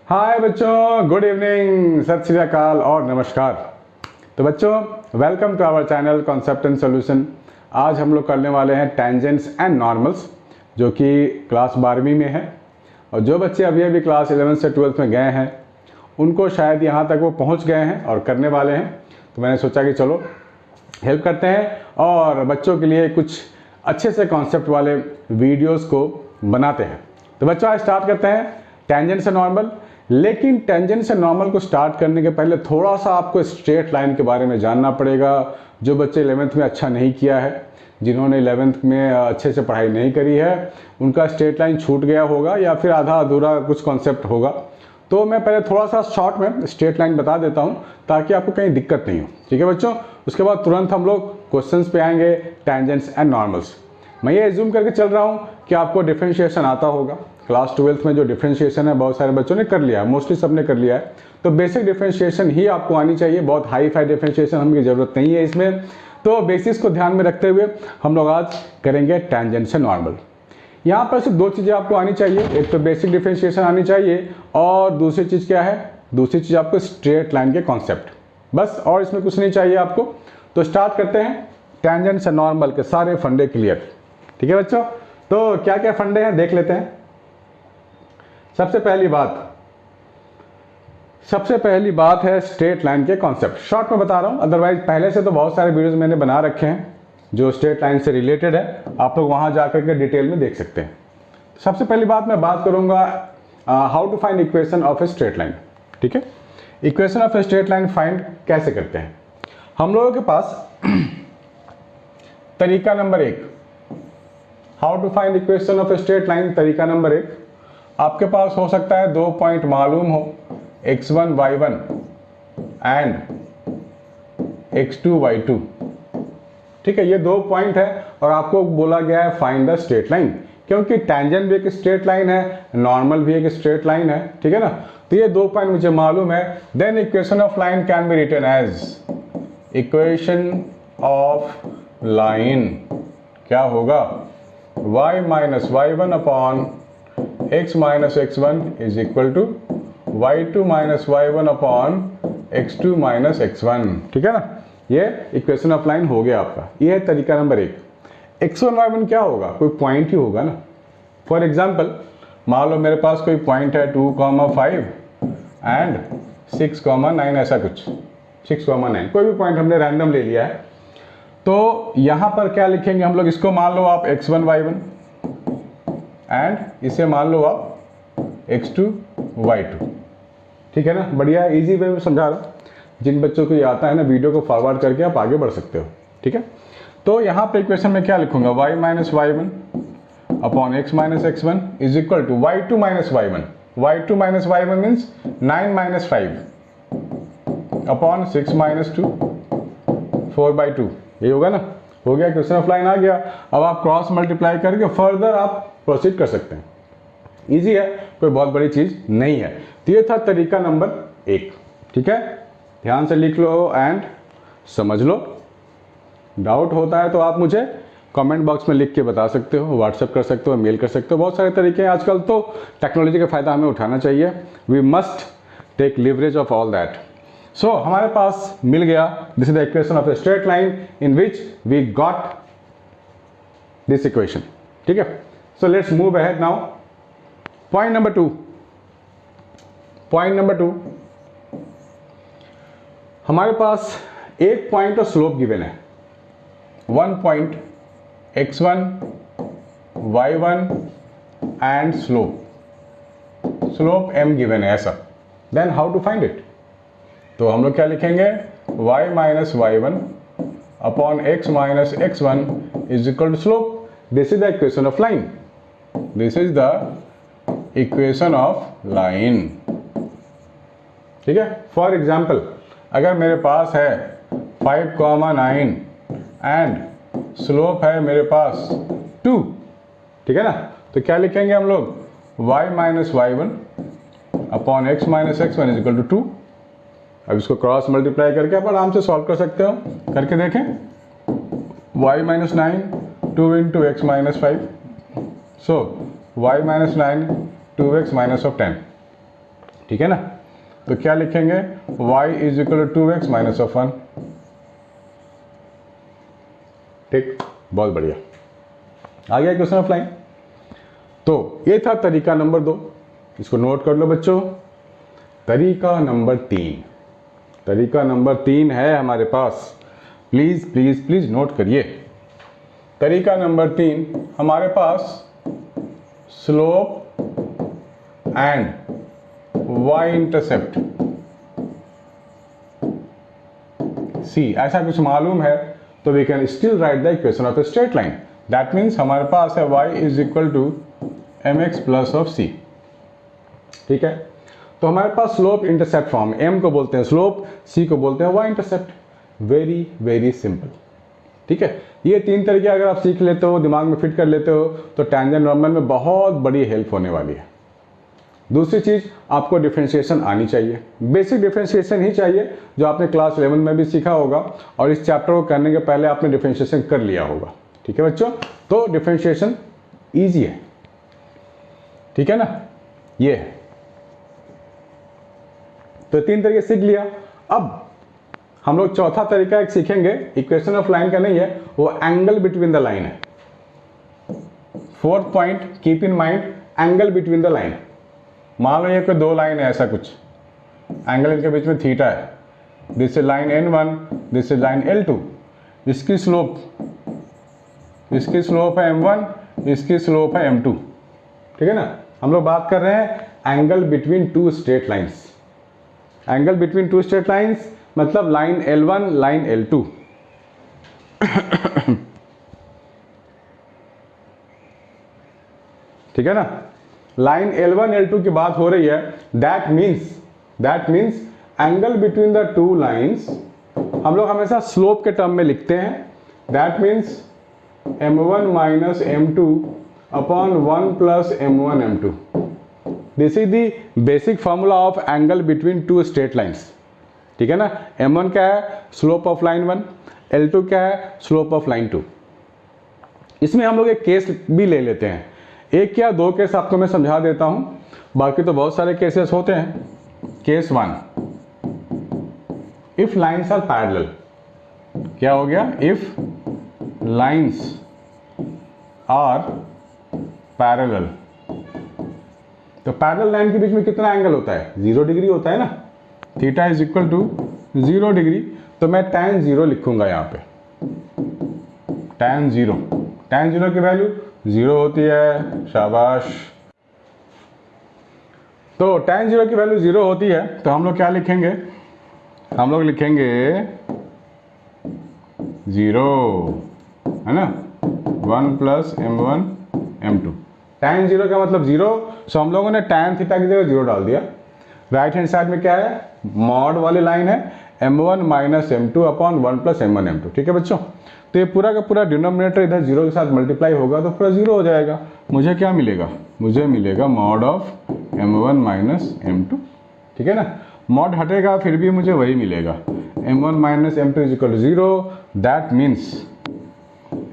हाय बच्चों, good evening, सत श्री अकाल और नमस्कार। तो बच्चों, welcome to our channel concept and solution. आज हम लोग करने वाले हैं टेंजेंट्स एंड नॉर्मल्स, जो कि क्लास 12वीं में है। और जो बच्चे अभी अभी क्लास 11 से 12th में गए हैं उनको शायद यहाँ तक वो पहुँच गए हैं और करने वाले हैं। तो मैंने सोचा कि चलो हेल्प करते हैं और बच्चों के लिए कुछ अच्छे से कॉन्सेप्ट वाले वीडियोस को बनाते हैं। तो बच्चों आज स्टार्ट करते हैं टेंजेंट से नॉर्मल। लेकिन टेंजेंट से नॉर्मल को स्टार्ट करने के पहले थोड़ा सा आपको स्ट्रेट लाइन के बारे में जानना पड़ेगा। जो बच्चे 11th में अच्छा नहीं किया है, जिन्होंने 11th में अच्छे से पढ़ाई नहीं करी है, उनका स्ट्रेट लाइन छूट गया होगा या फिर आधा अधूरा कुछ कॉन्सेप्ट होगा। तो मैं पहले थोड़ा सा शॉर्ट में स्ट्रेट लाइन बता देता हूँ ताकि आपको कहीं दिक्कत नहीं हो। ठीक है बच्चों, उसके बाद तुरंत हम लोग क्वेश्चंस पे आएंगे, टेंजेंट्स एंड नॉर्मल्स। मैं ये एज्यूम करके चल रहा हूँ कि आपको डिफरेंशिएशन आता होगा। क्लास 12th में जो डिफरेंशिएशन है बहुत सारे बच्चों ने कर लिया है, मोस्टली सबने कर लिया है। तो बेसिक डिफरेंशिएशन ही आपको आनी चाहिए, बहुत हाई फाई डिफरेंशिएशन हमें ज़रूरत नहीं है इसमें। तो बेसिक्स को ध्यान में रखते हुए हम लोग आज करेंगे टेंजेंट से नॉर्मल। यहाँ पर सिर्फ दो चीज़ें आपको आनी चाहिए, एक तो बेसिक डिफरेंशिएशन आनी चाहिए और दूसरी चीज़ क्या है, दूसरी चीज़ आपको स्ट्रेट लाइन के कॉन्सेप्ट, बस। और इसमें कुछ नहीं चाहिए आपको। तो स्टार्ट करते हैं टेंजेंट से नॉर्मल के सारे फंडे क्लियर। ठीक है बच्चों, तो क्या क्या फंडे हैं देख लेते हैं। सबसे पहली बात है स्ट्रेट लाइन के कॉन्सेप्ट। शॉर्ट में बता रहा हूं, अदरवाइज पहले से तो बहुत सारे वीडियोस मैंने बना रखे हैं जो स्ट्रेट लाइन से रिलेटेड है, आप लोग वहां जाकर के डिटेल में देख सकते हैं। सबसे पहली बात मैं बात करूंगा how to find equation of a straight line. ठीक है, equation of a straight line फाइंड कैसे करते हैं। हम लोगों के पास तरीका नंबर 1, how to find equation of a straight line. तरीका नंबर 1, आपके पास हो सकता है 2 पॉइंट मालूम हो, x1 y1 and x2 y2। ठीक है, ये 2 पॉइंट है और आपको बोला गया है फाइंड द स्ट्रेट लाइन, क्योंकि टेंजेंट भी एक स्ट्रेट लाइन है, नॉर्मल भी एक स्ट्रेट लाइन है। ठीक है ना, तो ये 2 पॉइंट मुझे मालूम है। Then equation of line can be written as, equation of line क्या होगा, y minus y1 upon x minus x1 is equal to y2 minus y1 upon x2 minus x1। ठीक है ना, ये इक्वेशन ऑफ लाइन हो गया आपका। ये है तरीका नंबर 1। x1 y1 क्या होगा, कोई पॉइंट ही होगा ना। फॉर एग्जांपल मान लो मेरे पास कोई पॉइंट है 2,5 एंड 6,9, ऐसा कुछ 6,9, कोई भी पॉइंट हमने रैंडम ले लिया है। तो यहाँ पर क्या लिखेंगे हम लोग, इसको मान लो आप x1 y1 एंड इसे मान लो आप x2 y2। ठीक है ना, बढ़िया है, इजी वे में समझा रहा हूँ। जिन बच्चों को ये आता है ना, वीडियो को फॉरवर्ड करके आप आगे बढ़ सकते हो। ठीक है, तो यहाँ पे इक्वेशन में क्या लिखूंगा, y minus y1 upon x minus x1 is equal to y2 minus y1। y2 minus y1 means 9 minus 5 upon 6 minus 2, 4/2। ये होगा ना, हो गया, क्वेश्चन ऑफ लाइन आ गया। अब आप क्रॉस मल्टीप्लाई करके फर्दर आप प्रोसीड कर सकते हैं। इजी है, कोई बहुत बड़ी चीज नहीं है। तो ये था तरीका नंबर 1। ठीक है, ध्यान से लिख लो एंड समझ लो। डाउट होता है तो आप मुझे कमेंट बॉक्स में लिख के बता सकते हो, व्हाट्सएप कर सकते हो, मेल कर सकते हो। बहुत सारे तरीके हैं आजकल, तो टेक्नोलॉजी का फायदा हमें उठाना चाहिए। We must take leverage of all that. So हमारे पास मिल गया, this is the equation of a straight line in which we got this equation. ठीक है, so let's move ahead now. Point number 2, हमारे पास एक पॉइंट और स्लोप गिवन है। 1 point x1 y1 and slope m given है ऐसा। Then how to find it, तो हम लोग क्या लिखेंगे, y minus y1 upon x minus x1 is equal to slope. This is the equation of line, this is the equation of line. ठीक है, for example अगर मेरे पास है 5,9 एंड स्लोप है मेरे पास 2। ठीक है ना, तो क्या लिखेंगे हम लोग, y minus y1 upon x minus x1 is equal to 2। अब इसको क्रॉस मल्टीप्लाई करके आप आराम से सॉल्व कर सकते हो, करके देखें। y minus 9 2 into x minus 5, so y minus 9 2x minus of 10। ठीक है ना। तो क्या लिखेंगे, y is equal to 2x minus of 1। ठीक, बहुत बढ़िया, आ गया क्वेश्चन ऑफ लाइन। तो ये था तरीका नंबर 2, इसको नोट कर लो बच्चों। तरीका नंबर 3, तरीका नंबर 3 है हमारे पास, प्लीज प्लीज प्लीज नोट करिए। तरीका नंबर 3 हमारे पास slope and y intercept c ऐसा कुछ मालूम है तो we can still write the equation of a straight line. That means हमारे पास है y is equal to mx plus of c। ठीक है, तो हमारे पास स्लोप इंटरसेप्ट फॉर्म, m को बोलते हैं स्लोप, c को बोलते हैं y intercept. Very very simple. ठीक है, ये 3 तरीके अगर आप सीख लेते हो, दिमाग में फिट कर लेते हो, तो टेंजेंट नॉर्मल में बहुत बड़ी हेल्प होने वाली है। दूसरी चीज़, आपको डिफरेंशिएशन आनी चाहिए, बेसिक डिफरेंशिएशन ही चाहिए, जो आपने क्लास 11 में भी सीखा होगा और इस चैप्टर को करने के पहले आपने डिफरेंशिएशन कर लिया होगा। ठीक है बच्चों, तो डिफरेंशिएशन ईजी है। ठीक है ना, ये है। तो 3 तरीके सीख लिया। अब हम लोग चौथा तरीका एक सीखेंगे, इक्वेशन ऑफ लाइन का नहीं है, वो एंगल बिटवीन द लाइन है। 4th point, keep in mind angle between the line. मान लो ये कोई 2 लाइन है, ऐसा कुछ एंगल इनके बीच में थीटा है। This is line n1, this is line l2। इसकी स्लोप है m1, इसकी स्लोप है m2। ठीक है ना, हम लोग बात कर रहे हैं angle between 2 straight lines. Angle between 2 straight lines मतलब लाइन L1 लाइन L2। ठीक है ना, लाइन L1 L2 की बात हो रही है। That means angle between the 2 lines हम लोग हमेशा स्लोप के टर्म में लिखते हैं। That means m1 minus m2 upon 1 plus m1 m2। This is the basic formula of angle between 2 straight lines. ठीक है ना, m1 क्या है, स्लोप ऑफ लाइन 1, L2 क्या है, स्लोप ऑफ लाइन 2। इसमें हम लोग एक केस भी ले लेते हैं, 1 या 2 केस आपको मैं समझा देता हूं, बाकी तो बहुत सारे केसेस होते हैं। Case 1, if lines are parallel. क्या हो गया, इफ लाइन्स आर पैरेलल। तो पैरेलल लाइन के बीच में कितना एंगल होता है, 0 डिग्री होता है ना। Theta is equal to 0 degree, तो मैं tan 0 लिखूंगा यहाँ पे। tan 0 की वैल्यू 0 होती है, शाबाश। तो tan 0 की वैल्यू 0 होती है, तो हम लोग क्या लिखेंगे, हम लोग लिखेंगे 0, है ना, 1 प्लस m1 m2। tan 0 का मतलब 0, सो हम लोगों ने tan थीटा की जगह 0 डाल दिया। राइट हैंड साइड में क्या है, मॉड वाली लाइन है, m1 minus m2 upon 1 plus m1 m2। ठीक है बच्चों, तो ये पूरा का पूरा डिनोमिनेटर इधर 0 के साथ मल्टीप्लाई होगा तो पूरा 0 हो जाएगा। मुझे क्या मिलेगा, मुझे मिलेगा mod of m1 minus m2। ठीक है ना, मॉड हटेगा फिर भी मुझे वही मिलेगा, m1 minus m2 is equal to 0। That means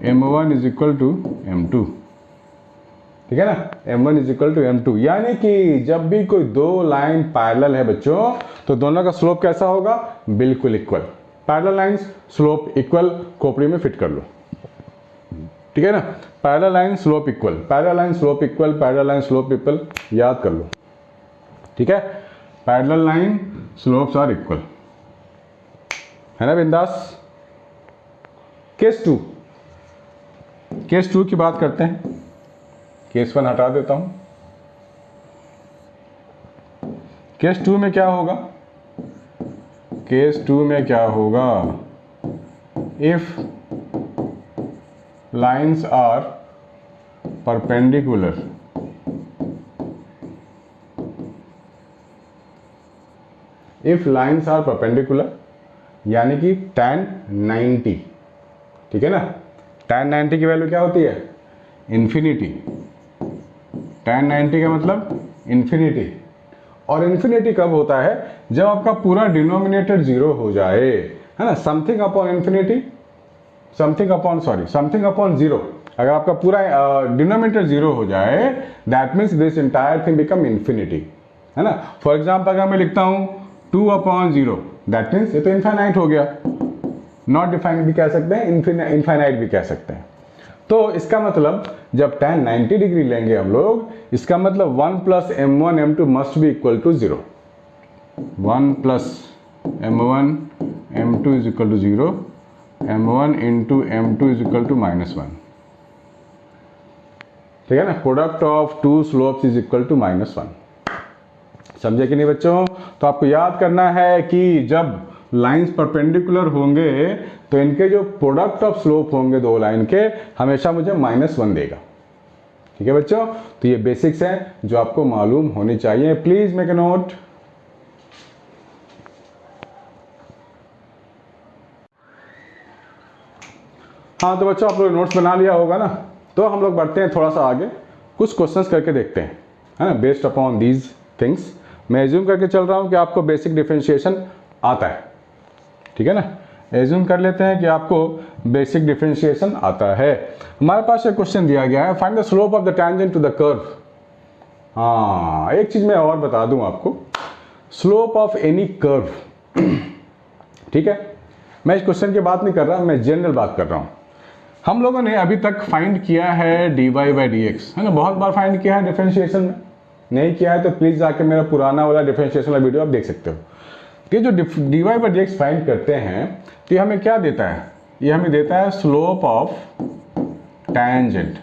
m1 is equal to m2। ठीक है ना, m1 is equal to m2। यानी कि जब भी कोई 2 लाइन पैरेलल है बच्चों, तो दोनों का स्लोप कैसा होगा, बिल्कुल equal. Parallel lines slope equal, खोपड़ी में फिट कर लो। ठीक है ना, parallel line slope equal, parallel line slope equal, parallel line slope equal, याद कर लो। ठीक है, parallel line slopes are equal, है ना बिंदास। केस 2 की बात करते हैं। केस 1 हटा देता हूं। केस 2 में क्या होगा, केस 2 में क्या होगा, if lines are perpendicular, if lines are perpendicular यानी कि tan 90। ठीक है ना, tan 90 की वैल्यू क्या होती है, इन्फिनिटी। tan 90 का मतलब इन्फिनिटी। और इन्फिनिटी कब होता है, जब आपका पूरा डिनोमिनेटर 0 हो जाए, है ना। Something upon infinity, something upon 0, अगर आपका पूरा डिनोमिनेटर 0 हो जाए, that means this entire thing become infinity. है ना। फॉर एग्जाम्पल अगर मैं लिखता हूँ 2/0, दैट मीन्स ये तो इनफाइनाइट हो गया, नॉट डिफाइंड भी कह सकते हैं, इनफाइनाइट भी कह सकते हैं। तो इसका मतलब जब tan 90 डिग्री लेंगे हम लोग, इसका मतलब 1 + m1 m2 must be equal to 0, 1 + m1 m2 is equal to 0, m1 × m2 is equal to -1, ठीक है ना। Product of two slopes is equal to -1। समझे कि नहीं बच्चों। तो आपको याद करना है कि जब लाइंस परपेंडिकुलर होंगे तो इनके जो प्रोडक्ट ऑफ स्लोप होंगे दो लाइन के, हमेशा मुझे -1 देगा। ठीक है बच्चों, तो ये बेसिक्स है जो आपको मालूम होनी चाहिए। Please make a note. हाँ तो बच्चों आप लोग नोट्स बना लिया होगा ना, तो हम लोग बढ़ते हैं थोड़ा सा आगे, कुछ क्वेश्चंस करके देखते हैं, है ना। बेस्ड अपॉन दीज थिंग्स मैं एज्यूम करके चल रहा हूँ कि आपको बेसिक डिफरेंशिएशन आता है, ठीक है ना। एज्यूम कर लेते हैं कि आपको बेसिक डिफरेंशिएशन आता है। हमारे पास एक क्वेश्चन दिया गया है, find the slope of the tangent to the curve. हाँ एक चीज मैं और बता दूं आपको, स्लोप ऑफ एनी कर्व, ठीक है। मैं इस क्वेश्चन की बात नहीं कर रहा, मैं जनरल बात कर रहा हूं। हम लोगों ने अभी तक फाइंड किया है dy/dx, है ना, बहुत बार फाइंड किया है डिफरेंशिएशन में। नहीं किया है तो प्लीज जाके मेरा पुराना वाला डिफरेंशिएशन वाला वीडियो आप देख सकते हो। ये जो dy/dx फाइंड करते हैं तो ये हमें क्या देता है, ये हमें देता है slope of tangent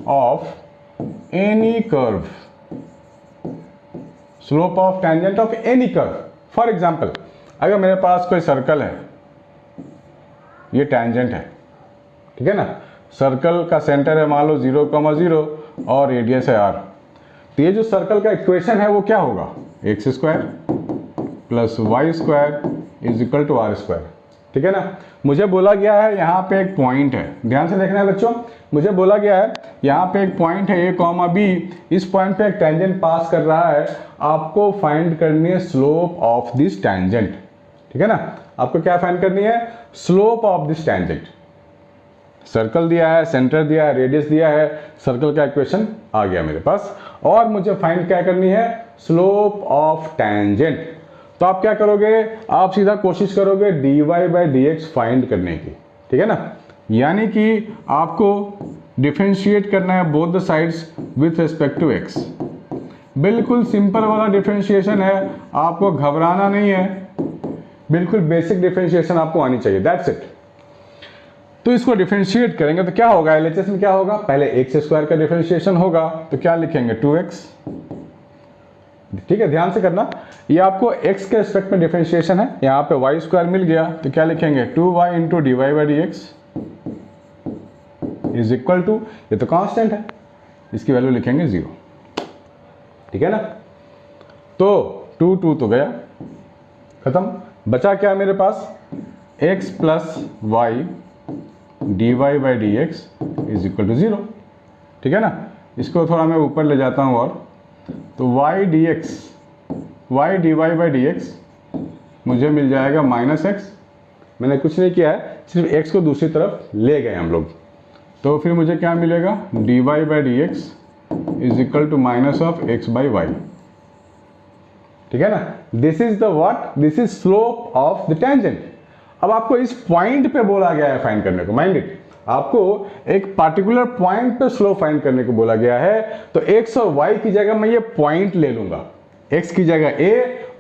of any curve, slope of tangent of any curve. For example अगर मेरे पास कोई सर्कल है, ये टैंजेंट है, ठीक है ना। सर्कल का सेंटर है मान लो 0,0 और रेडियस है r, तो ये जो सर्कल का इक्वेशन है वो क्या होगा, x² + y² is equal to r², ठीक है ना। मुझे बोला गया है यहाँ पे एक पॉइंट है, ध्यान से देखना है बच्चों, मुझे बोला गया है यहाँ पे एक पॉइंट है a, b, इस पॉइंट पे एक टेंजेंट पास कर रहा है, आपको फाइंड करनी है स्लोप ऑफ दिस टेंजेंट, ठीक है ना। आपको क्या फाइंड करनी है, slope of this tangent. Circle दिया है, सेंटर दिया है, रेडियस दिया है, सर्कल का इक्वेशन आ गया मेरे पास, और मुझे फाइंड क्या करनी है, स्लोप ऑफ टेंजेंट। तो आप क्या करोगे, आप सीधा कोशिश करोगे dy/dx फाइंड करने की, ठीक है ना। यानी कि आपको डिफरेंशिएट करना है both the sides with respect to x। बिल्कुल सिंपल वाला डिफरेंशिएशन है, आपको घबराना नहीं है, बिल्कुल बेसिक डिफरेंशिएशन आपको आनी चाहिए, दैट्स इट। तो इसको डिफरेंशिएट करेंगे तो क्या होगा, एलएचएस में क्या होगा, पहले x² का डिफरेंशिएशन होगा, तो क्या लिखेंगे 2x, ठीक है। ध्यान से करना, ये आपको x के रिस्पेक्ट में डिफरेंशिएशन है, यहाँ पे y² मिल गया, तो क्या लिखेंगे 2y × dy/dx is equal to, ये तो कांस्टेंट है, इसकी वैल्यू लिखेंगे 0, ठीक है ना। तो 2 2 तो गया, खत्म, बचा क्या मेरे पास, x + y dy/dx is equal to 0, ठीक है ना। इसको थोड़ा मैं ऊपर ले जाता हूँ, और तो y dy/dx मुझे मिल जाएगा -x, मैंने कुछ नहीं किया है, सिर्फ x को दूसरी तरफ ले गए हम लोग, तो फिर मुझे क्या मिलेगा, dy/dx is equal to -(x/y), ठीक है ना। This is the what, this is slope of the tangent. अब आपको इस पॉइंट पे बोला गया है फाइंड करने को, माइंड इट, आपको एक पार्टिकुलर पॉइंट पे स्लोप फाइंड करने को बोला गया है, तो x और y की जगह मैं ये पॉइंट ले लूंगा, x की जगह a,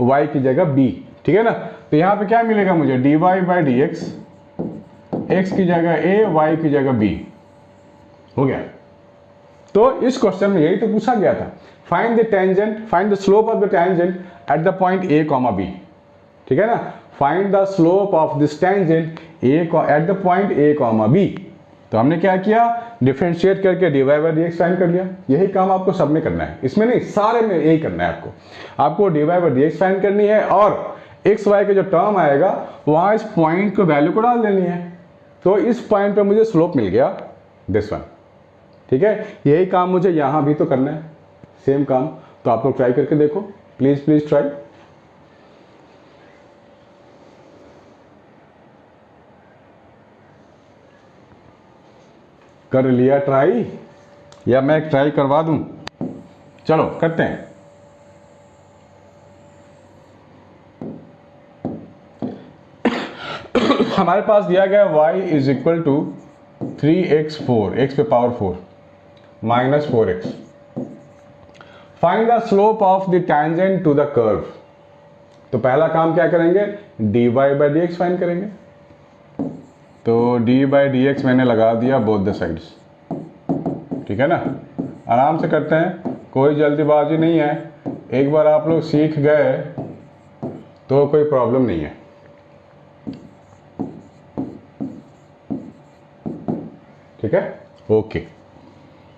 y की जगह b, ठीक है ना। तो यहां पे क्या मिलेगा मुझे, dy/dx, x की जगह a, y की जगह b, हो गया। तो इस क्वेश्चन में यही तो पूछा गया था, find the tangent, find the slope of the tangent at the point a, b, ठीक है ना। Find the slope of this tangent at the point a, b। तो हमने क्या किया, डिफरेंशिएट करके dy/dx फाइंड कर लिया। यही काम आपको सब में करना है, इसमें नहीं, सारे में यही करना है आपको dy/dx फाइंड करनी है, और x y के जो टर्म आएगा वहां इस पॉइंट को वैल्यू को डाल देनी है। तो इस पॉइंट पे मुझे स्लोप मिल गया दिस वन, ठीक है। यही काम मुझे यहां भी तो करना है, सेम काम। तो आप लोग ट्राई करके देखो, प्लीज ट्राई। कर लिया ट्राई, या मैं ट्राई करवा दूं, चलो करते हैं। हमारे पास दिया गया y is equal to 3x4, x पे power 4 minus 4x। Find the slope of the tangent to the curve. तो पहला काम क्या करेंगे, dy by d x find करेंगे। तो डी बाई डी एक्स मैंने लगा दिया बोथ द साइड्स, ठीक है ना। आराम से करते हैं, कोई जल्दीबाजी नहीं है। एक बार आप लोग सीख गए तो कोई प्रॉब्लम नहीं है। ठीक है, ओके।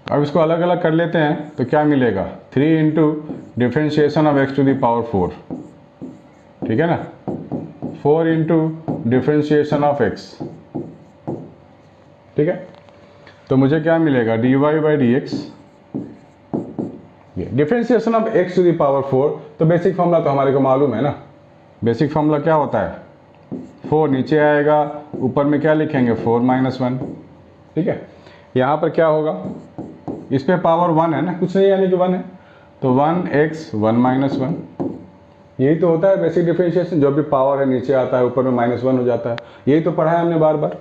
अब इसको अलग अलग कर लेते हैं तो क्या मिलेगा, 3 into differentiation of x to the power 4, ठीक है ना, 4 इंटू डिफ्रेंशिएशन ऑफ x, ठीक है। तो मुझे क्या मिलेगा, dy by d x, differentiation of x to the power 4। तो बेसिक फॉर्मूला तो हमारे को मालूम है ना। बेसिक फॉर्मूला क्या होता है, 4 नीचे आएगा, ऊपर में क्या लिखेंगे 4 माइनस 1, ठीक है। यहाँ पर क्या होगा, इस पे पावर 1 है ना, कुछ नहीं यानी कि 1 है, तो 1x 1 माइनस 1, यही तो होता है बेसिक डिफरेंशिएशन। जो भी पावर है नीचे आता है, ऊपर में -1 हो जाता है, यही तो पढ़ा है हमने बार बार।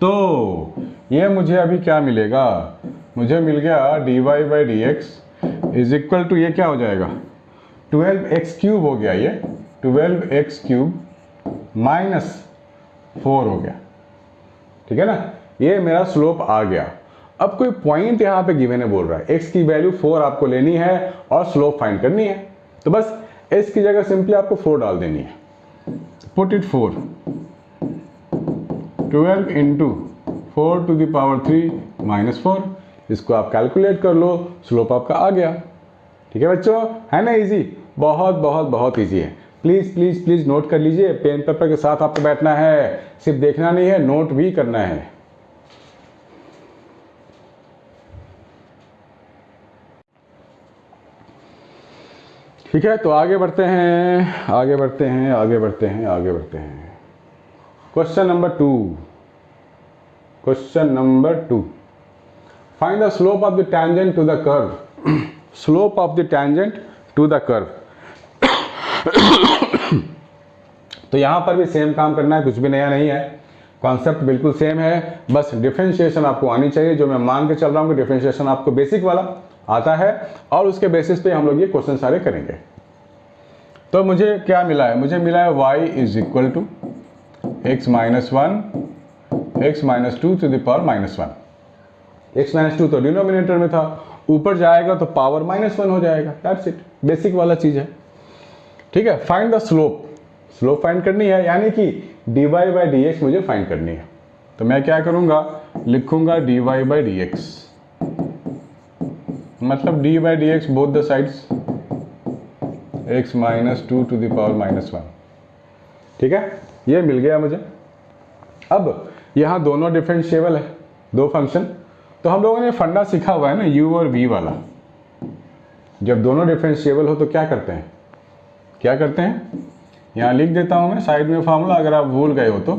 तो ये मुझे अभी क्या मिलेगा, मुझे मिल गया dy by d x is equal to, ये क्या हो जाएगा 12x क्यूब हो गया, ये 12x क्यूब माइनस 4 हो गया, ठीक है ना। ये मेरा स्लोप आ गया। अब कोई पॉइंट यहाँ पे गिवन है, बोल रहा है x की वैल्यू 4 आपको लेनी है और स्लोप फाइंड करनी है। तो बस x की जगह सिंपली आपको 4 डाल देनी है। Put it 4, 12 into 4 to the power 3 minus 4। इसको आप कैलकुलेट कर लो, स्लोप आपका आ गया। ठीक है बच्चों, है ना इजी, बहुत बहुत बहुत इजी है। प्लीज़ प्लीज़ प्लीज़ नोट कर लीजिए, पेन पेपर के साथ आपको बैठना है, सिर्फ देखना नहीं है, नोट भी करना है। ठीक है, तो आगे बढ़ते हैं, आगे बढ़ते हैं, आगे बढ़ते हैं, आगे बढ़ते हैं। Question number 2, question number 2, find the slope of the tangent to the curve. Slope of the tangent to the curve. तो यहां पर भी सेम काम करना है, कुछ भी नया नहीं है, कॉन्सेप्ट बिल्कुल सेम है, बस डिफरेंशिएशन आपको आनी चाहिए। जो मैं मान के चल रहा हूं कि डिफरेंशिएशन आपको बेसिक वाला आता है, और उसके बेसिस पे हम लोग ये क्वेश्चन सारे करेंगे। तो मुझे क्या मिला है, मुझे मिला है y is equal to x minus 1 x minus 2 to the power -1। x minus 2 तो डिनोमिनेटर में था, ऊपर जाएगा तो पावर -1 हो जाएगा। दैट्स इट, बेसिक वाला चीज है। ठीक है, find the slope, slope find करनी है, यानी कि dy बाई डी एक्स मुझे फाइंड करनी है। तो मैं क्या करूंगा, लिखूंगा dy बाई डी एक्स, मतलब d by d x both the sides, x minus 2 to the power -1। ठीक है, ये मिल गया मुझे। अब यहाँ दोनों डिफरेंशिएबल है, दो फंक्शन। तो हम लोगों ने फंडा सीखा हुआ है ना, u और v वाला। जब दोनों डिफरेंशिएबल हो तो क्या करते हैं, क्या करते हैं, यहाँ लिख देता हूँ मैं साइड में फार्मूला, अगर आप भूल गए हो तो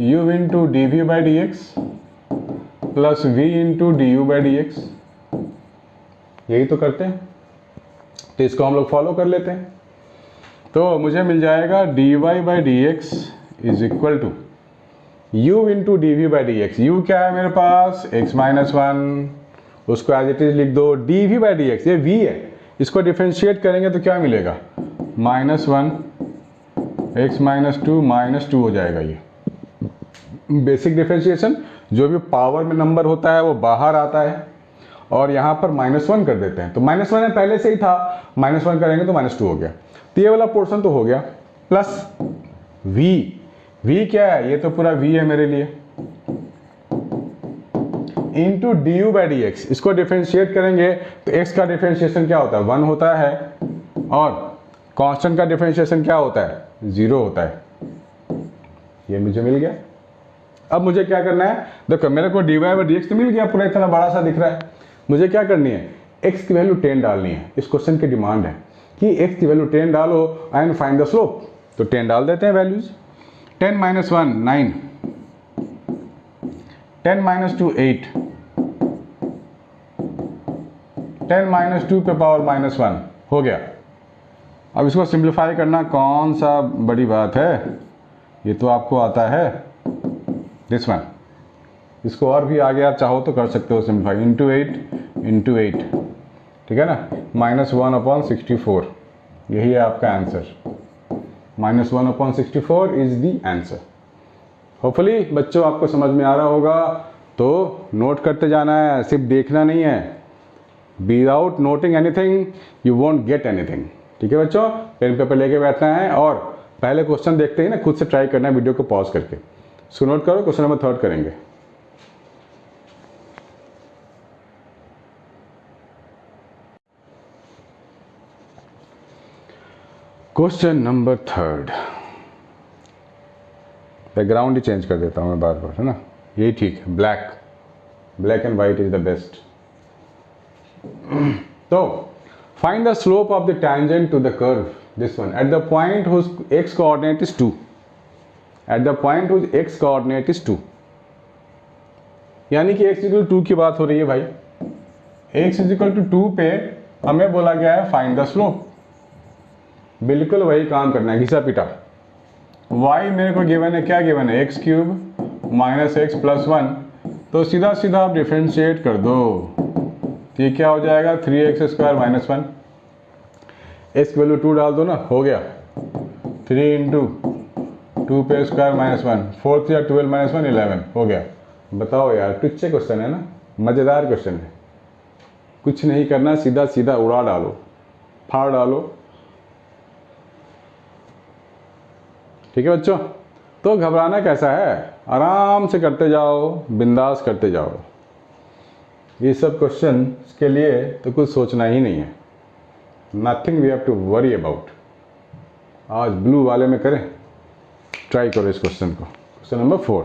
u into d v by d x plus v into d u by d x, यही तो करते हैं। तो इसको हम लोग फॉलो कर लेते हैं। तो मुझे मिल जाएगा dy by d x is equal to u into d v by d x. U क्या है मेरे पास, x माइनस 1, उसको एज इट इज लिख दो। D v by d x, ये v है, इसको डिफ्रेंशिएट करेंगे तो क्या मिलेगा, -1 x माइनस 2 -2 हो जाएगा। ये बेसिक डिफ्रेंशिएशन, जो भी पावर में नंबर होता है वो बाहर आता है, और यहाँ पर -1 कर देते हैं। तो -1 है, पहले से ही था, -1 करेंगे तो -2 हो गया। तो ये वाला पोर्शन तो हो गया, प्लस v क्या है, ये तो पूरा v है मेरे लिए, into d u by d x. इसको डिफ्रेंशिएट करेंगे तो x का डिफ्रेंशिएशन क्या होता है, 1 होता है, और कांस्टेंट का डिफ्रेंशिएशन क्या होता है, 0 होता है। ये मुझे मिल गया। अब मुझे क्या करना है, देखो मेरे को dy बाई डी एक्स तो मिल गया, पूरा इतना बड़ा सा दिख रहा है। मुझे क्या करनी है, x की वैल्यू 10 डालनी है। इस क्वेश्चन की डिमांड है कि x की वैल्यू 10 डालो एंड फाइंड द स्लोप। तो 10 डाल देते हैं वैल्यूज। 10 माइनस 1 9, 10 माइनस 2 8, 10 माइनस 2 पे पावर -1 हो गया। अब इसको सिंप्लीफाई करना कौन सा बड़ी बात है, ये तो आपको आता है, दिस वन। इसको और भी आगे आप चाहो तो कर सकते हो सिंप्लीफाई, इंटू 8, ठीक है ना, -1/64, यही है आपका answer. -1/64 is the answer. Hopefully बच्चों आपको समझ में आ रहा होगा, तो नोट करते जाना है, सिर्फ देखना नहीं है। Without noting anything you won't get anything, ठीक है बच्चों। पेन पेपर लेके बैठना है और पहले क्वेश्चन देखते ही ना खुद से ट्राई करना है, वीडियो को पॉज करके। सो नोट करो, क्वेश्चन नंबर 3 करेंगे। क्वेश्चन नंबर 3, बैकग्राउंड ही चेंज कर देता हूँ मैं बार बार, है ना, यही ठीक है, black and white is the best. तो find the slope of the tangent to the curve, this one, at the point whose x coordinate is 2, at the point whose x coordinate is 2, यानी कि x equal 2 की बात हो रही है भाई। x equal to 2 पे हमें बोला गया है फाइंड द स्लोप, बिल्कुल वही काम करना है, घिसा पिटा। y मेरे को गिवन है, क्या गिवन है, x cube minus x plus 1, तो सीधा सीधा आप डिफ्रेंशिएट कर दो, तो ये क्या हो जाएगा, 3x स्क्वायर माइनस 1, x की वैल्यू 2 डाल दो ना, हो गया 3 इंटू 2 पे स्क्वायर माइनस 1, 4 3 12 माइनस 1 11, हो गया। बताओ यार, टुच्चे क्वेश्चन है ना, मज़ेदार क्वेश्चन है, कुछ नहीं करना, सीधा सीधा उड़ा डालो, फाड़ डालो, ठीक है बच्चों। तो घबराना कैसा है, आराम से करते जाओ, बिंदास करते जाओ। ये सब क्वेश्चन के लिए तो कुछ सोचना ही नहीं है, nothing we have to worry about. आज ब्लू वाले में करें, ट्राई करो इस क्वेश्चन को, क्वेश्चन नंबर 4।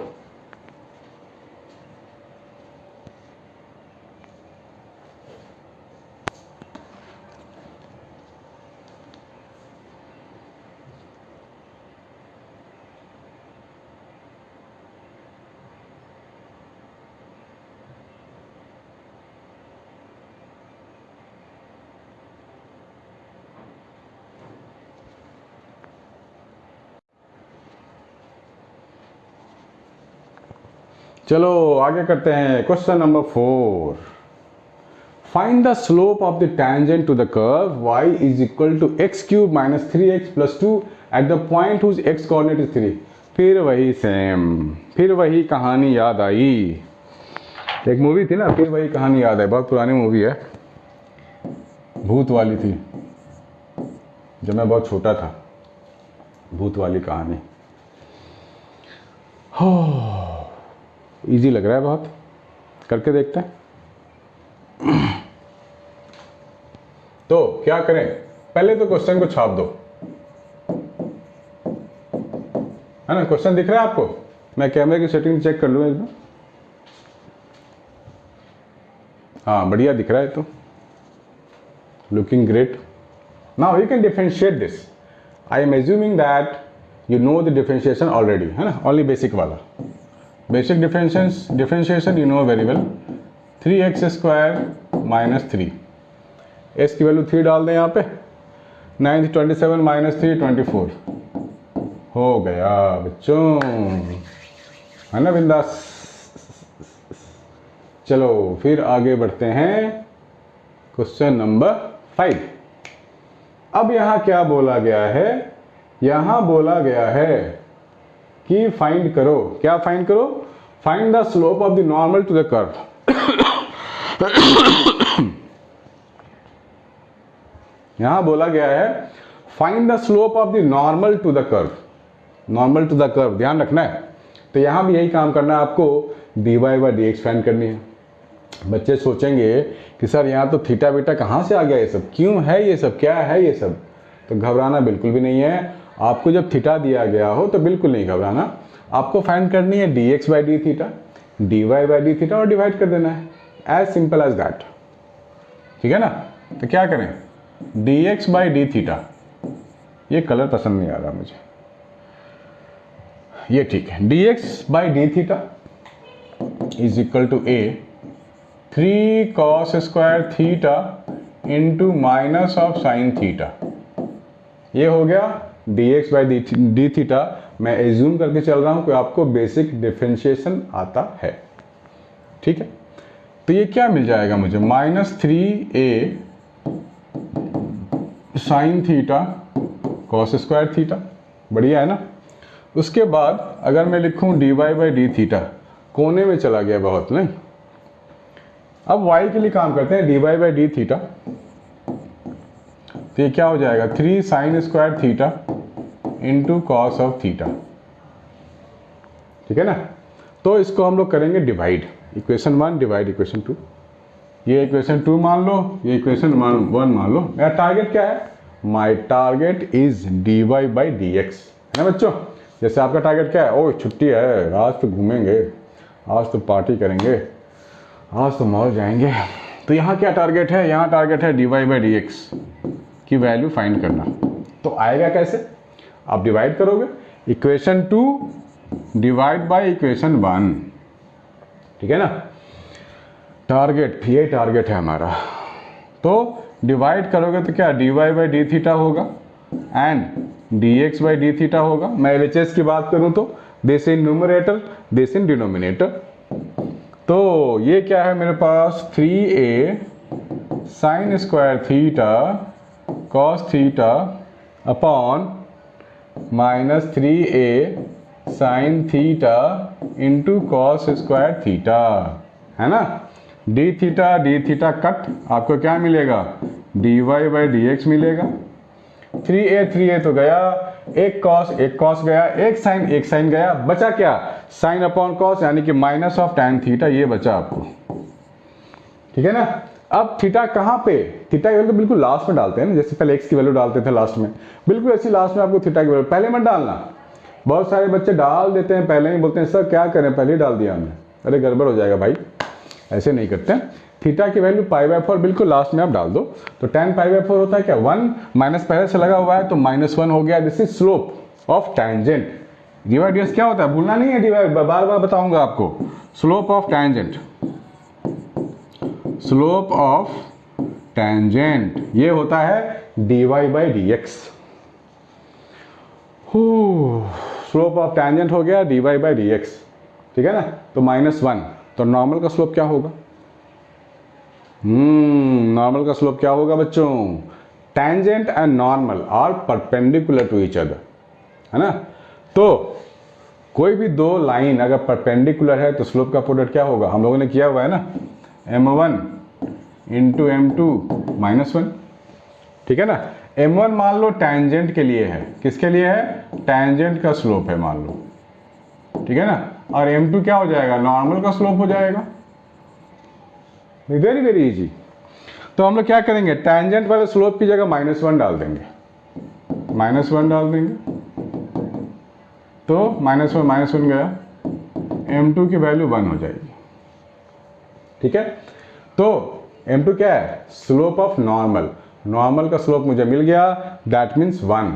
चलो आगे करते हैं, question number 4। Find the slope of the tangent to the curve y is equal to x cube minus 3x plus 2 at the point whose x coordinate is 3। फिर वही same, फिर वही कहानी याद आई। एक मूवी थी ना, फिर वही कहानी याद है, बहुत पुरानी मूवी है, भूत वाली थी, जब मैं बहुत छोटा था, भूत वाली कहानी। हो इजी लग रहा है बहुत, करके देखते हैं। तो क्या करें, पहले तो क्वेश्चन को छाप दो, है ना, क्वेश्चन दिख रहा है आपको, मैं कैमरे की सेटिंग चेक कर लूँ एक बार, हाँ बढ़िया दिख रहा है, तो looking great. Now you can differentiate this, I am assuming that you know the differentiation already, है ना, ओनली बेसिक वाला, basic differentiation you know very well. 3x square minus 3, s की वैल्यू 3 डाल दें यहाँ पे, 9 27 माइनस 3 24, हो गया बच्चों, है ना, बिंदास। चलो फिर आगे बढ़ते हैं, क्वेश्चन नंबर 5। अब यहाँ क्या बोला गया है, यहाँ बोला गया है कि फाइंड करो, क्या फाइंड करो, find the slope of the normal to the curve. यहां बोला गया है find the slope of the normal to the curve, normal to the curve, ध्यान रखना है। तो यहां भी यही काम करना है आपको, dy बाई dx फाइंड करनी है। बच्चे सोचेंगे कि सर यहाँ तो थीटा बीटा कहाँ से आ गया, ये सब क्यों है, ये सब क्या है ये सब, तो घबराना बिल्कुल भी नहीं है। आपको जब थीटा दिया गया हो तो बिल्कुल नहीं घबराना, आपको फाइंड करनी है dx by d theta, dy by d theta और डिवाइड कर देना है, एज सिंपल एज दैट, ठीक है ना। तो क्या करें, dx बाई डी थीटा, ये कलर पसंद नहीं आ रहा मुझे, ये ठीक है, dx by d theta is equal to a 3 cos square theta into minus of sine theta. ये हो गया dx बाई डी थीटा। मैं एज्यूम करके चल रहा हूं कि आपको बेसिक डिफरेंशिएशन आता है, ठीक है। तो ये क्या मिल जाएगा मुझे, -3a sine theta cos square theta, बढ़िया है ना। उसके बाद अगर मैं लिखूं dy बाई डी थीटा, कोने में चला गया बहुत, नहीं। अब y के लिए काम करते हैं, dy बाई डी थीटा, तो ये क्या हो जाएगा 3 sine square theta into cos of theta, ठीक है ना। तो इसको हम लोग करेंगे डिवाइड, इक्वेशन 1 डिवाइड इक्वेशन 2। ये इक्वेशन 2 मान लो, ये इक्वेशन 1 मान लो। मेरा टारगेट क्या है, my target is dy by d x, है ना बच्चों। जैसे आपका टारगेट क्या है, ओ छुट्टी है, आज तो घूमेंगे, आज तो पार्टी करेंगे, आज तो मॉल जाएंगे। तो यहाँ क्या टारगेट है, यहाँ टारगेट है dy बाई डी एक्स की वैल्यू फाइंड करना। तो आएगा कैसे, आप डिवाइड करोगे, इक्वेशन 2 डिवाइड बाई इक्वेशन 1, ठीक है ना। टारगेट, ये टारगेट है हमारा। तो डिवाइड करोगे तो क्या dy बाई डी थीटा होगा and dx by d theta होगा। मैं LHS की बात करूं तो this in numerator, this in denominator. तो ये क्या है मेरे पास 3a sine square theta cos theta upon -3a sine theta into cos square theta, है ना। डी थीटा कट, आपको क्या मिलेगा dy बाई डी एक्स मिलेगा। 3a तो गया, एक कॉस गया, एक साइन गया, बचा क्या साइन अपॉन कॉस, यानी कि माइनस ऑफ टैन थीटा, ये बचा आपको, ठीक है ना। अब थीटा कहाँ पे, थीटा की वैल्यू तो बिल्कुल लास्ट में डालते हैं ना, जैसे पहले x की वैल्यू डालते थे लास्ट में, बिल्कुल ऐसी लास्ट में आपको थीटा की वैल्यू, पहले मत डालना। बहुत सारे बच्चे डाल देते हैं पहले ही, बोलते हैं सर क्या करें पहले ही डाल दिया हमने। अरे गड़बड़ हो जाएगा भाई, ऐसे नहीं करते हैं। थीटा की वैल्यू π/4 बिल्कुल लास्ट में आप डाल दो। तो tan π/4 होता है क्या 1, माइनस पहले से लगा हुआ है तो -1 हो गया। This is slope of tangent. Divide क्या होता है, भूलना नहीं है, डिवाइड बार बार बताऊंगा आपको। Slope of tangent, slope of tangent ये होता है dy by d x. Slope of tangent हो गया dy बाई डी एक्स, ठीक है ना। तो -1, तो नॉर्मल का स्लोप क्या होगा, नॉर्मल का स्लोप क्या होगा बच्चों, tangent and normal are perpendicular to each other, है ना। तो कोई भी दो लाइन अगर परपेंडिकुलर है तो स्लोप का प्रोडक्ट क्या होगा, हम लोगों ने किया हुआ है ना, m1 इंटू m2 -1, ठीक है ना। m1 मान लो टैंजेंट के लिए है, किसके लिए है, टैंजेंट का स्लोप है मान लो, ठीक है ना। और m2 क्या हो जाएगा, नॉर्मल का स्लोप हो जाएगा। Very very easy. तो हम लोग क्या करेंगे, टैंजेंट वाले स्लोप की जगह -1 डाल देंगे, -1 डाल देंगे। तो -1 गया, m2 की वैल्यू 1 हो जाएगी, ठीक है। तो m2 क्या है, स्लोप ऑफ नॉर्मल, नॉर्मल का स्लोप मुझे मिल गया, दैट मीन्स 1।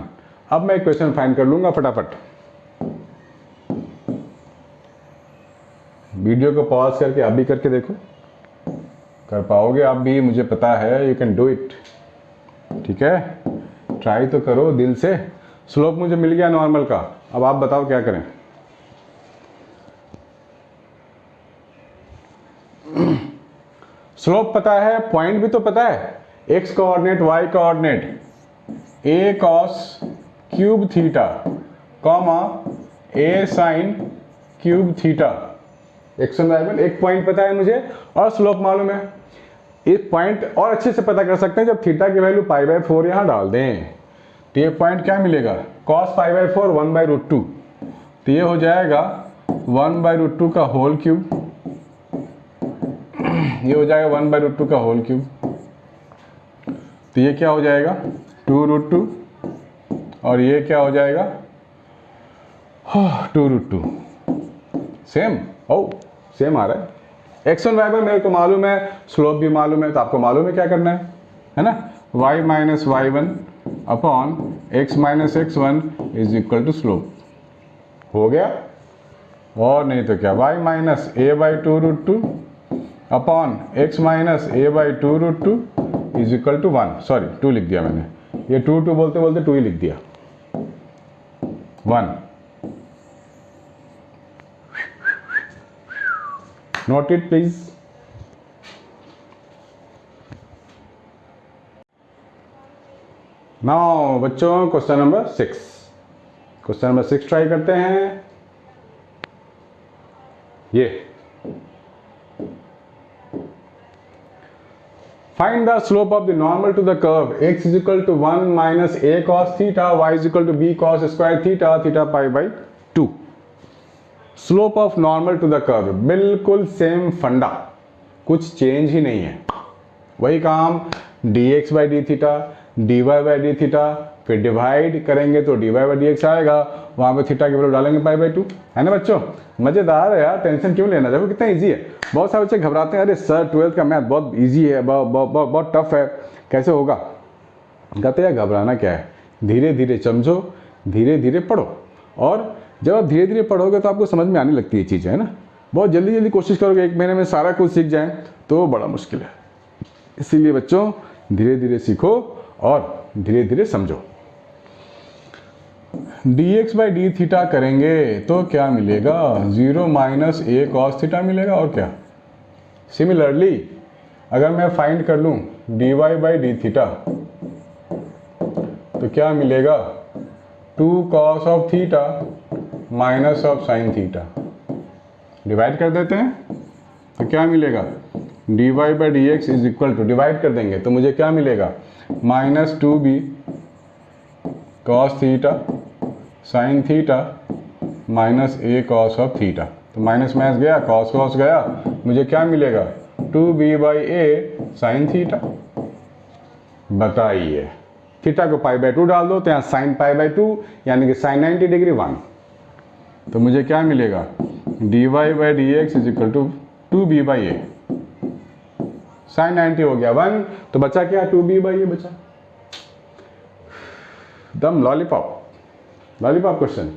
अब मैं इक्वेशन फाइंड कर लूंगा फटाफट। वीडियो को पॉज करके आप भी करके देखो, कर पाओगे आप भी, मुझे पता है, यू कैन डू इट, ठीक है। ट्राई तो करो दिल से। स्लोप मुझे मिल गया नॉर्मल का, अब आप बताओ क्या करें। स्लोप पता है, पॉइंट भी तो पता है, x coordinate y coordinate a cos cube theta comma a sine cube theta, x1 y1 एक पॉइंट पता है मुझे और स्लोप मालूम है। इस पॉइंट और अच्छे से पता कर सकते हैं जब थीटा की वैल्यू π/4 यहाँ डाल दें, तो ये पॉइंट क्या मिलेगा, cos π/4 1/√2, तो ये हो जाएगा 1/√2 का होल क्यूब, ये हो जाएगा 1/√2 का होल क्यूब, तो ये क्या हो जाएगा 2√2 और ये क्या हो जाएगा 2√2। सेम, सेम आ रहा है। x1 y1 मेरे को मालूम है, स्लोप भी मालूम है, तो आपको मालूम है क्या करना है ना। y minus y1 upon x minus x1 is equal to slope, हो गया। और नहीं तो क्या, y minus a/2√2 upon x minus a/2√2 is equal to 1, sorry 2 लिख दिया मैंने, ये 2 2 बोलते बोलते 2 ही लिख दिया, 1। Note it please. नाउ बच्चों question number 6, question number 6 try करते हैं। ये find the slope of the normal to the curve x is equal to 1 minus a cos theta, y is equal to b cos square theta, theta pi by 2। Slope of normal to the curve, बिल्कुल same फंडा, कुछ change ही नहीं है, वही काम dx by d theta, dy by d theta, फिर divide करेंगे तो dy बाई dx आएगा, वहां पे थीटा की वैल्यू डालेंगे पाई बाई 2, है ना बच्चों। मजेदार है यार, टेंशन क्यों लेना, देखो कितना इजी है। बहुत सारे बच्चे घबराते हैं, अरे सर 12th का मैथ बहुत इजी है, बहुत टफ है, कैसे होगा। कहते हैं घबराना क्या है, धीरे धीरे समझो, धीरे धीरे पढ़ो, और जब आप धीरे धीरे पढ़ोगे तो आपको समझ में आने लगती है चीज़ें, है ना। बहुत जल्दी जल्दी कोशिश करोगे 1 महीने में सारा कुछ सीख जाए तो बड़ा मुश्किल है। इसीलिए बच्चों धीरे धीरे सीखो और धीरे धीरे समझो। dx बाई डी थीटा करेंगे तो क्या मिलेगा, 0 माइनस a cos थीटा मिलेगा, और क्या। सिमिलरली अगर मैं फाइंड कर लूँ dy बाई डी थीटा तो क्या मिलेगा, 2 cos of theta minus of sine theta. Divide कर देते हैं तो क्या मिलेगा, dy by d x is equal to, divide कर देंगे तो मुझे क्या मिलेगा, minus 2b cos theta sine theta minus a cos of theta. तो माइनस माइनस गया, cos cos गया, मुझे क्या मिलेगा, 2b by a sine theta. बताइए, थीटा को पाई बाई 2 डाल दो तो यहाँ साइन पाई बाई 2 यानी कि साइन 90 डिग्री 1, तो मुझे क्या मिलेगा, dy by d x is equal to 2b by a, sine 90 हो गया 1, तो बचा क्या, 2b बाई a बचा। दम लॉलीपॉप, लॉलीपॉप क्वेश्चन।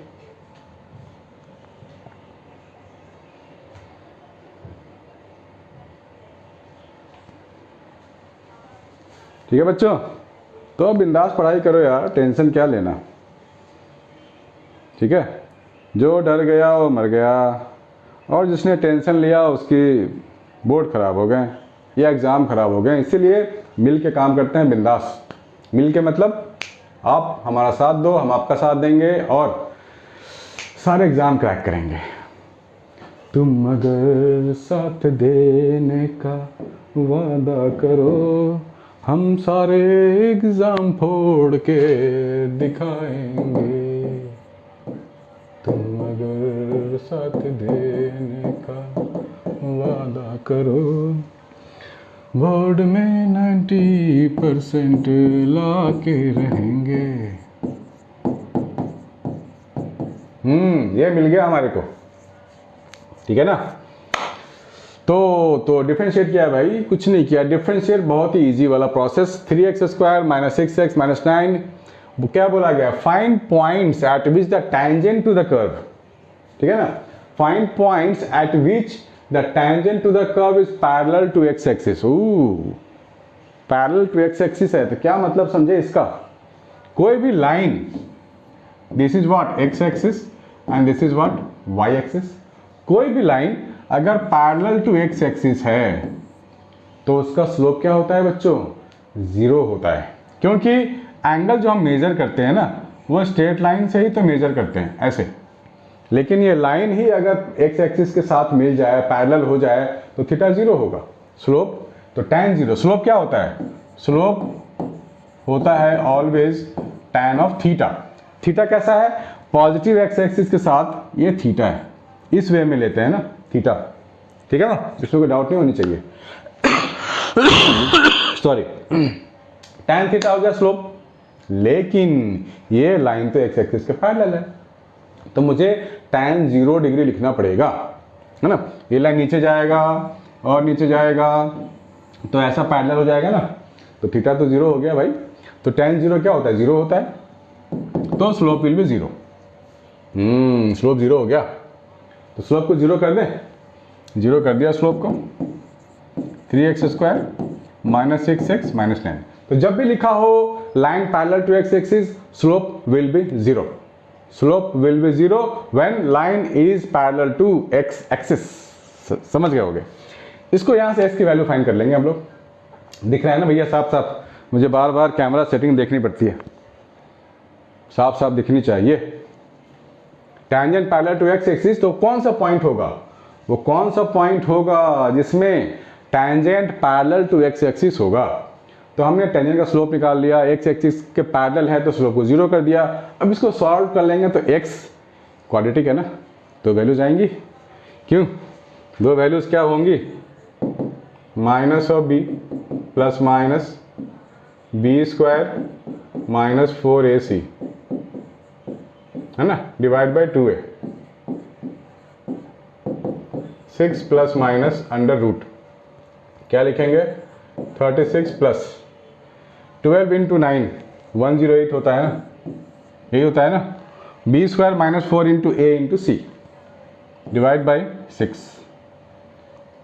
ठीक है बच्चों, तो बिंदास पढ़ाई करो यार, टेंशन क्या लेना, ठीक है। जो डर गया वो मर गया, और जिसने टेंशन लिया उसकी बोर्ड खराब हो गए या एग्ज़ाम खराब हो गए। इसीलिए मिल के काम करते हैं बिंदास, मिल के मतलब आप हमारा साथ दो, हम आपका साथ देंगे और सारे एग्ज़ाम क्रैक करेंगे। तुम अगर साथ देने का वादा करो, हम सारे एग्ज़ाम फोड़ के दिखाएंगे। तुम अगर साथ देने का वादा करो, बोर्ड में 90% ला के रहेंगे। ये मिल गया हमारे को, ठीक है ना। तो डिफरेंशिएट किया भाई, कुछ नहीं किया, डिफरेंशिएट बहुत ही इजी वाला process. 3x square minus 6x minus 9, क्या बोला गया, find points at which the tangent to the curve, ठीक है ना। Find points at which the tangent to the curve is parallel to x axis। Parallel to x axis है तो क्या मतलब समझे इसका, कोई भी line, this is what x axis and this is what y axis, कोई भी लाइन अगर पैरेलल टू x axis है तो उसका स्लोप क्या होता है बच्चों, 0 होता है। क्योंकि एंगल जो हम मेजर करते हैं ना वो स्ट्रेट लाइन से ही तो मेजर करते हैं ऐसे, लेकिन ये लाइन ही अगर x एक्सिस के साथ मिल जाए, पैरेलल हो जाए तो थीटा 0 होगा। स्लोप तो tan 0, स्लोप क्या होता है, स्लोप होता है always tan of theta. Theta कैसा है, पॉजिटिव x एक्सिस के साथ ये थीटा है, इस वे में लेते हैं ना थीटा, ठीक है ना, इसमें कोई डाउट नहीं होनी चाहिए। सॉरी, tan थीटा हो गया स्लोप, लेकिन ये लाइन तो x एक्सिस के पैरेलल है तो मुझे tan 0 डिग्री लिखना पड़ेगा, है ना। ये लाइन नीचे जाएगा और नीचे जाएगा तो ऐसा पैरेलल हो जाएगा ना, तो थीटा तो 0 हो गया भाई। तो tan 0 क्या होता है, 0 होता है, तो स्लोप विल बी 0। स्लोप 0 हो गया, तो स्लोप को 0 कर दें, 0 कर दिया स्लोप को। 3x square -6x -9। तो जब भी लिखा हो line parallel to x axis, slope will be 0। Slope will be 0 when line is parallel to x axis. समझ गए होगे। इसको यहाँ से x की वैल्यू फाइंड कर लेंगे हम लोग। दिख रहा है ना भैया साफ साफ? मुझे बार बार कैमरा सेटिंग देखनी पड़ती है, साफ साफ दिखनी चाहिए। Tangent parallel to x axis, तो कौन सा पॉइंट होगा? वो कौन सा पॉइंट होगा जिसमें tangent parallel to x axis होगा? तो हमने टेंजेंट का स्लोप निकाल लिया, x एक्सिस के पैरेलल है तो स्लोप को 0 कर दिया। अब इसको सॉल्व कर लेंगे तो x क्वाड्रेटिक है ना, तो वैल्यूज आएंगी। क्यों? दो वैल्यूज क्या होंगी? -b plus minus b² -4ac है ना, divide by 2a। 6 plus minus under root क्या लिखेंगे? 36 प्लस 12 इंटू 9 108 होता है ना, यही होता है ना। b² -4 into a into c divide by 6।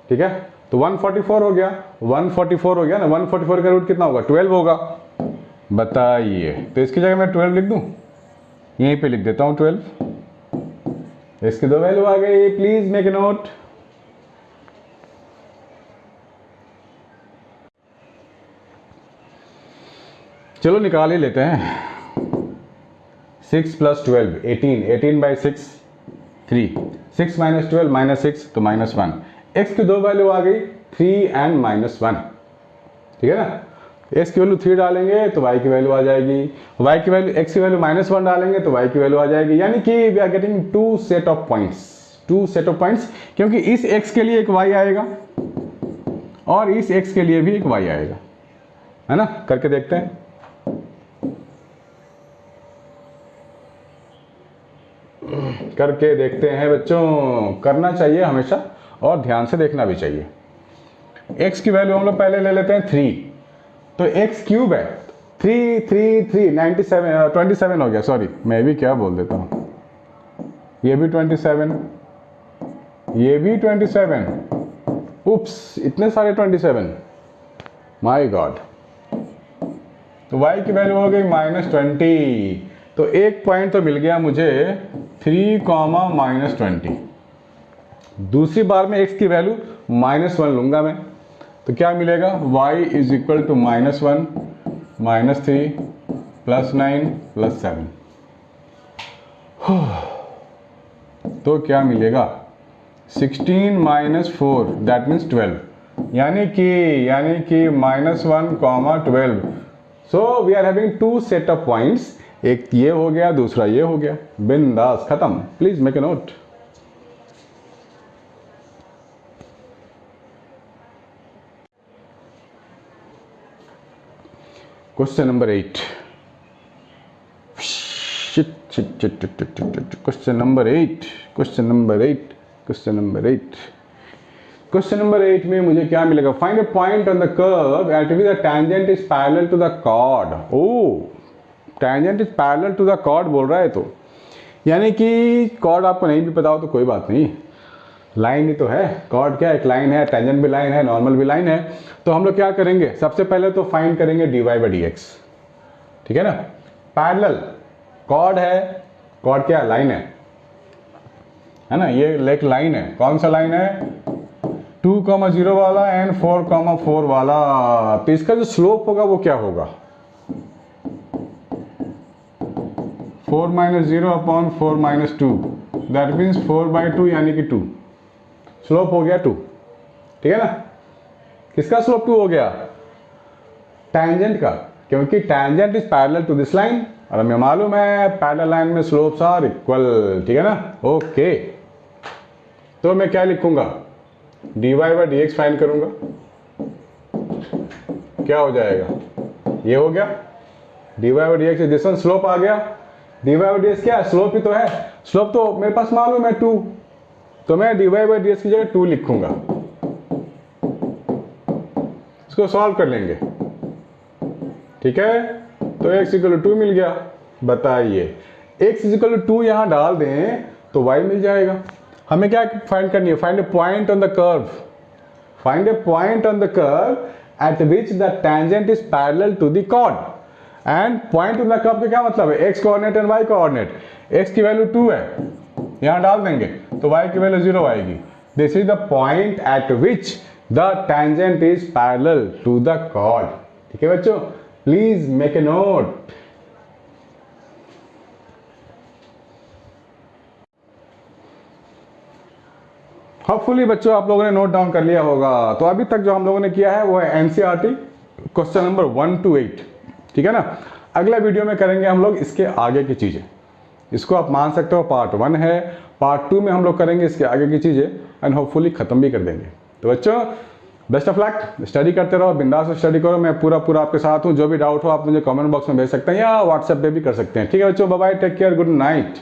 ठीक है, तो 144 हो गया। 144 हो गया ना। 144 का रूट कितना होगा? 12 होगा। बताइए, तो इसकी जगह मैं 12 लिख दूं? यहीं पे लिख देता हूं 12। इसकी दो वैल्यू आ गई, प्लीज मेक ए नोट। चलो निकाल ही लेते हैं। 6 प्लस 12 18, 18 बाई 6 3, 6 माइनस 12 -6 तो -1। x की दो वैल्यू आ गई 3 एंड -1। ठीक है ना। x की वैल्यू 3 डालेंगे तो y की वैल्यू आ जाएगी, y की वैल्यू x की वैल्यू -1 डालेंगे तो y की वैल्यू आ जाएगी। यानी कि we are getting 2 set of points, क्योंकि इस x के लिए एक y आएगा और इस x के लिए भी एक y आएगा, है ना। करके देखते हैं। करके देखते हैं बच्चों। करना चाहिए हमेशा और ध्यान से देखना भी चाहिए। x की वैल्यू हम लोग पहले ले लेते हैं 3, तो x क्यूब है 3 3 3 97 27 हो गया। सॉरी, मैं भी क्या बोल देता हूँ, ये भी 27, ये भी 27। उप्स, इतने सारे 27, माय गॉड। तो y की वैल्यू हो गई -20। तो एक पॉइंट तो मिल गया मुझे 3, -20। दूसरी बार में x की वैल्यू -1 लूंगा मैं, तो क्या मिलेगा? y is equal to -1 -3 +9 +7। तो क्या मिलेगा? 16 - 4 दैट मीन्स 12, यानी कि -1, 12। So we are having 2 set of points. एक ये हो गया, दूसरा ये हो गया। बिंदास, खत्म। Please make a note. Question number 8। Question number 8 में मुझे क्या मिलेगा? Find a point on the curve at which the tangent is parallel to the chord. Oh, tangent is parallel to the chord बोल रहा है, तो यानी कि कॉर्ड आपको नहीं भी पता हो तो कोई बात नहीं, लाइन ही तो है। कॉर्ड क्या? एक लाइन है, टेंजेंट भी लाइन है, नॉर्मल भी लाइन है। तो हम लोग क्या करेंगे? सबसे पहले तो फाइंड करेंगे dy/dx। ठीक है ना। पैरेलल कॉर्ड है, कॉर्ड क्या? लाइन है ना। ये एक लाइन है। कौन सा लाइन है? 2,0 वाला एंड 4,4 वाला। तो इसका जो स्लोप होगा वो क्या होगा? 4 - 0 अपॉन 4 - 2 दैट मीन्स 4/2, यानी कि 2। स्लोप हो गया 2। ठीक है ना। किसका स्लोप 2 हो गया? टैंजेंट का, क्योंकि tangent is parallel to this line और हमें मालूम है पैरेलल लाइन में स्लोप्स आर इक्वल। ठीक है ना। ओके, तो मैं क्या लिखूंगा? dy/dx फाइंड करूंगा। क्या हो जाएगा? ये हो गया dy/dx। दिस वन स्लोप आ गया। dy/dx क्या? स्लोप ही तो है। स्लोप तो मेरे पास मालूम है 2, तो मैं dy/dx की जगह 2 लिखूंगा। इसको सॉल्व कर लेंगे। ठीक है, तो x = 2 मिल गया। बताइए, x = 2 यहां डाल दें तो y मिल जाएगा। हमें क्या फाइंड करनी है? Find a point on the curve. Find a point on the curve at which the tangent is parallel to the chord. And point to the curve का क्या मतलब है, x coordinate and y coordinate. X की value 2 है, यहां डाल देंगे तो वाई की वैल्यू 0 आएगी। This is the point at which the tangent is parallel to the chord. ठीक है बच्चों, please make a note. Hopefully बच्चों आप लोगों ने नोट डाउन कर लिया होगा। तो अभी तक जो हम लोगों ने किया है वो है एनसीईआरटी क्वेश्चन नंबर 1 to 8, ठीक है ना। अगला वीडियो में करेंगे हम लोग इसके आगे की चीजें। इसको आप मान सकते हो पार्ट 1 है, पार्ट 2 में हम लोग करेंगे इसके आगे की चीजें एंड होपफुली खत्म भी कर देंगे। तो बच्चों बेस्ट ऑफ लक, स्टडी करते रहो, बिंदास से स्टडी करो, मैं पूरा आपके साथ हूँ। जो भी डाउट हो आप मुझे कमेंट बॉक्स में भेज सकते हैं या व्हाट्सएप पे भी कर सकते हैं। ठीक है बच्चों, bye bye, take care, good night.